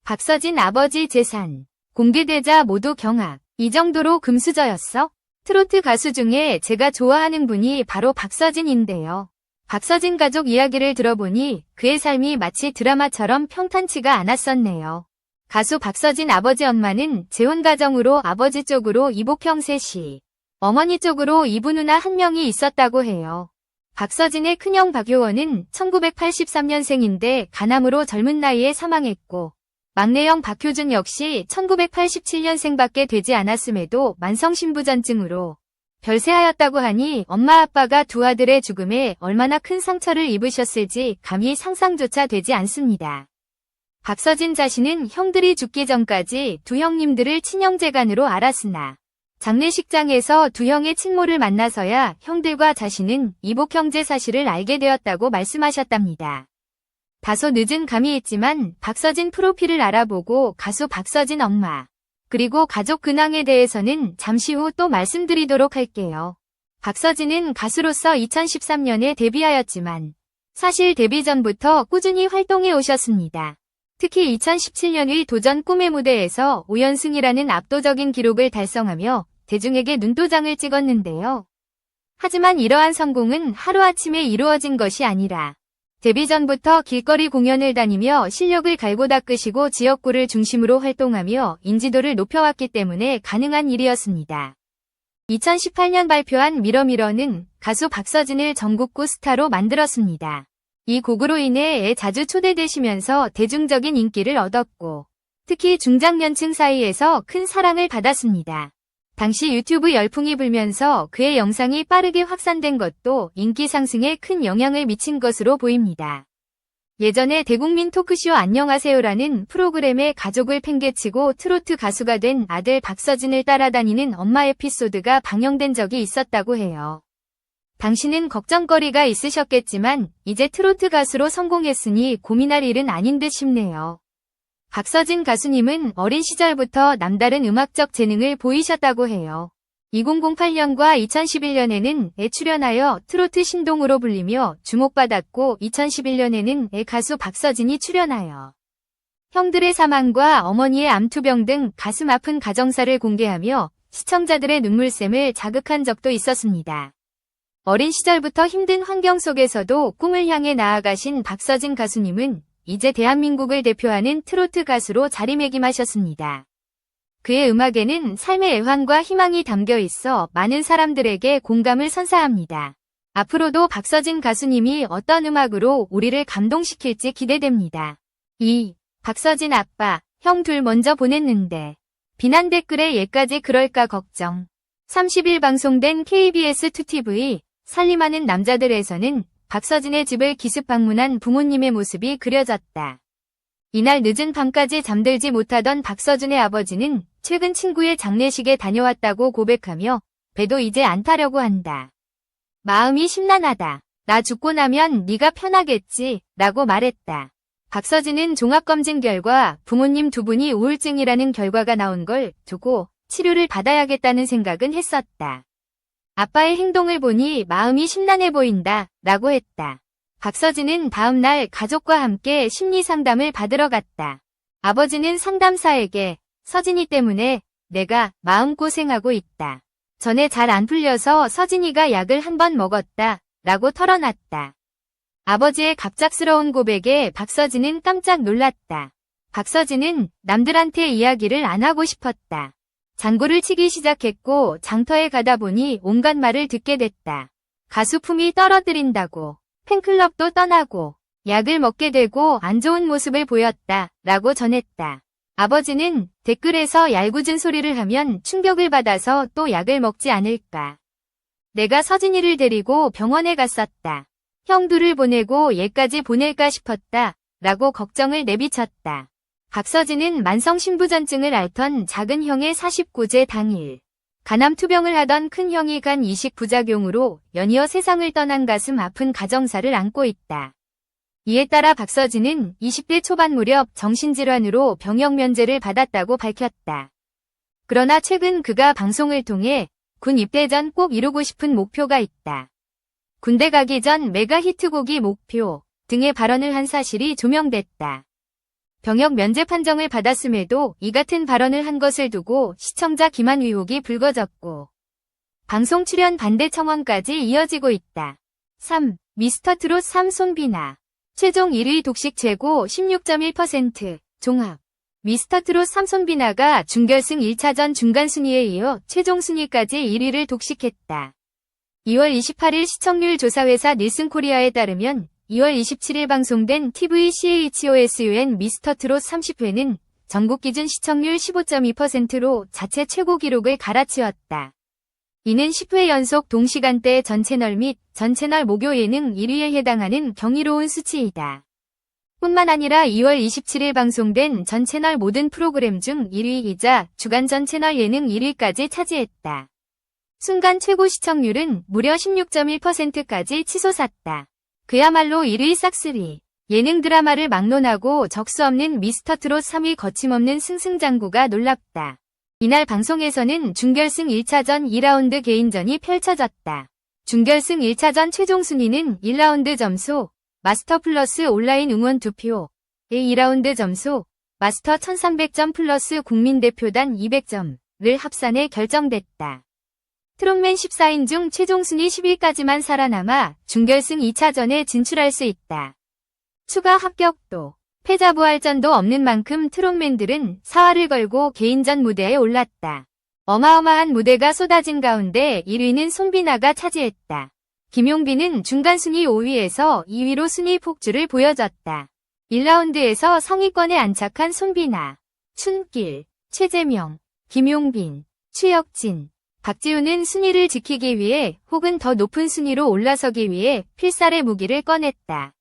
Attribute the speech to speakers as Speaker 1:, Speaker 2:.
Speaker 1: 박서진 아버지 재산 공개되자 모두 경악. 이 정도로 금수저였어? 트로트 가수 중에 제가 좋아하는 분이 바로 박서진인데요. 박서진 가족 이야기를 들어보니 그의 삶이 마치 드라마처럼 평탄치가 않았었네요. 가수 박서진 아버지 엄마는 재혼 가정으로 아버지 쪽으로 이복형 셋이, 어머니 쪽으로 이부 누나 한 명이 있었다고 해요. 박서진의 큰형 박효원은 1983년생인데 간암으로 젊은 나이에 사망했고, 막내형 박효준 역시 1987년생밖에 되지 않았음에도 만성신부전증으로 별세하였다고 하니 엄마 아빠가 두 아들의 죽음에 얼마나 큰 상처를 입으셨을지 감히 상상조차 되지 않습니다. 박서진 자신은 형들이 죽기 전까지 두 형님들을 친형제간으로 알았으나 장례식장에서 두 형의 친모를 만나서야 형들과 자신은 이복형제 사실을 알게 되었다고 말씀하셨답니다. 다소 늦은 감이 있지만 박서진 프로필을 알아보고 가수 박서진 엄마, 그리고 가족 근황에 대해서는 잠시 후 또 말씀드리도록 할게요. 박서진은 가수로서 2013년에 데뷔하였지만 사실 데뷔 전부터 꾸준히 활동해 오셨습니다. 특히 2017년의 도전 꿈의 무대에서 5연승이라는 압도적인 기록을 달성하며 대중에게 눈도장을 찍었는데요. 하지만 이러한 성공은 하루아침에 이루어진 것이 아니라 데뷔 전부터 길거리 공연을 다니며 실력을 갈고 닦으시고 지역구를 중심으로 활동하며 인지도를 높여왔기 때문에 가능한 일이었습니다. 2018년 발표한 미러미러는 가수 박서진을 전국구 스타로 만들었습니다. 이 곡으로 인해 자주 초대되시면서 대중적인 인기를 얻었고 특히 중장년층 사이에서 큰 사랑을 받았습니다. 당시 유튜브 열풍이 불면서 그의 영상이 빠르게 확산된 것도 인기 상승에 큰 영향을 미친 것으로 보입니다. 예전에 대국민 토크쇼 안녕하세요라는 프로그램에 가족을 팽개치고 트로트 가수가 된 아들 박서진을 따라다니는 엄마 에피소드가 방영된 적이 있었다고 해요. 당시는 걱정거리가 있으셨겠지만 이제 트로트 가수로 성공했으니 고민할 일은 아닌 듯 싶네요. 박서진 가수님은 어린 시절부터 남다른 음악적 재능을 보이셨다고 해요. 2008년과 2011년에는 에 출연하여 트로트 신동으로 불리며 주목받았고 2011년에는 에 가수 박서진이 출연하여 형들의 사망과 어머니의 암투병 등 가슴 아픈 가정사를 공개하며 시청자들의 눈물샘을 자극한 적도 있었습니다. 어린 시절부터 힘든 환경 속에서도 꿈을 향해 나아가신 박서진 가수님은 이제 대한민국을 대표하는 트로트 가수로 자리매김하셨습니다. 그의 음악에는 삶의 애환과 희망이 담겨 있어 많은 사람들에게 공감을 선사합니다. 앞으로도 박서진 가수님이 어떤 음악으로 우리를 감동시킬지 기대됩니다. 2. 박서진 아빠, 형 둘 먼저 보냈는데 비난 댓글에 얘까지 그럴까 걱정. 30일 방송된 KBS 2TV 살림하는 남자들에서는 박서진의 집을 기습 방문한 부모님의 모습이 그려졌다. 이날 늦은 밤까지 잠들지 못하던 박서준의 아버지는 최근 친구의 장례식에 다녀왔다고 고백하며 배도 이제 안 타려고 한다. 마음이 심란하다. 나 죽고 나면 네가 편하겠지 라고 말했다. 박서진은 종합검진 결과 부모님 두 분이 우울증이라는 결과가 나온 걸 두고 치료를 받아야겠다는 생각은 했었다. 아빠의 행동을 보니 마음이 심란해 보인다 라고 했다. 박서진은 다음 날 가족과 함께 심리상담을 받으러 갔다. 아버지는 상담사에게 서진이 때문에 내가 마음고생하고 있다. 전에 잘 안 풀려서 서진이가 약을 한 번 먹었다 라고 털어놨다. 아버지의 갑작스러운 고백에 박서진은 깜짝 놀랐다. 박서진은 남들한테 이야기를 안 하고 싶었다. 장구를 치기 시작했고 장터에 가다 보니 온갖 말을 듣게 됐다. 가수품이 떨어뜨린다고, 팬클럽도 떠나고, 약을 먹게 되고 안 좋은 모습을 보였다 라고 전했다. 아버지는 댓글에서 얄궂은 소리를 하면 충격을 받아서 또 약을 먹지 않을까. 내가 서진이를 데리고 병원에 갔었다. 형 둘을 보내고 얘까지 보낼까 싶었다 라고 걱정을 내비쳤다. 박서진은 만성신부전증을 앓던 작은 형의 49제 당일 간암투병을 하던 큰 형이 간 이식 부작용으로 연이어 세상을 떠난 가슴 아픈 가정사를 안고 있다. 이에 따라 박서진은 20대 초반 무렵 정신질환으로 병역 면제를 받았다고 밝혔다. 그러나 최근 그가 방송을 통해 군 입대 전 꼭 이루고 싶은 목표가 있다. 군대 가기 전 메가 히트곡이 목표 등의 발언을 한 사실이 조명됐다. 병역 면제 판정을 받았음에도 이 같은 발언을 한 것을 두고 시청자 기만 의혹이 불거졌고 방송 출연 반대 청원까지 이어지고 있다. 3. 미스터트롯 3 손비나 최종 1위 독식 최고 16.1% 종합 미스터트롯 3 손비나가 준결승 1차전 중간 순위에 이어 최종 순위까지 1위를 독식했다. 2월 28일 시청률 조사회사 닐슨코리아에 따르면 2월 27일 방송된 TVCHOSUN 미스터트롯 30회는 전국 기준 시청률 15.2%로 자체 최고 기록을 갈아치웠다. 이는 10회 연속 동시간대 전채널 및 전채널 목요 예능 1위에 해당하는 경이로운 수치이다. 뿐만 아니라 2월 27일 방송된 전채널 모든 프로그램 중 1위이자 주간 전채널 예능 1위까지 차지했다. 순간 최고 시청률은 무려 16.1%까지 치솟았다. 그야말로 1위 싹쓸이. 예능 드라마를 막론하고 적수 없는 미스터트롯 3위 거침없는 승승장구가 놀랍다. 이날 방송에서는 준결승 1차전 2라운드 개인전이 펼쳐졌다. 준결승 1차전 최종 순위는 1라운드 점수, 마스터 플러스 온라인 응원 투표, 2라운드 점수, 마스터 1300점 플러스 국민대표단 200점을 합산해 결정됐다. 트롯맨 14인 중 최종 순위 10위까지만 살아남아 준결승 2차전에 진출할 수 있다. 추가 합격도, 패자 부활전도 없는 만큼 트롯맨들은 사활을 걸고 개인전 무대에 올랐다. 어마어마한 무대가 쏟아진 가운데 1위는 손비나가 차지했다. 김용빈은 중간 순위 5위에서 2위로 순위 폭주를 보여줬다. 1라운드에서 상위권에 안착한 손비나, 춘길, 최재명, 김용빈, 최혁진, 박지훈은 순위를 지키기 위해 혹은 더 높은 순위로 올라서기 위해 필살의 무기를 꺼냈다.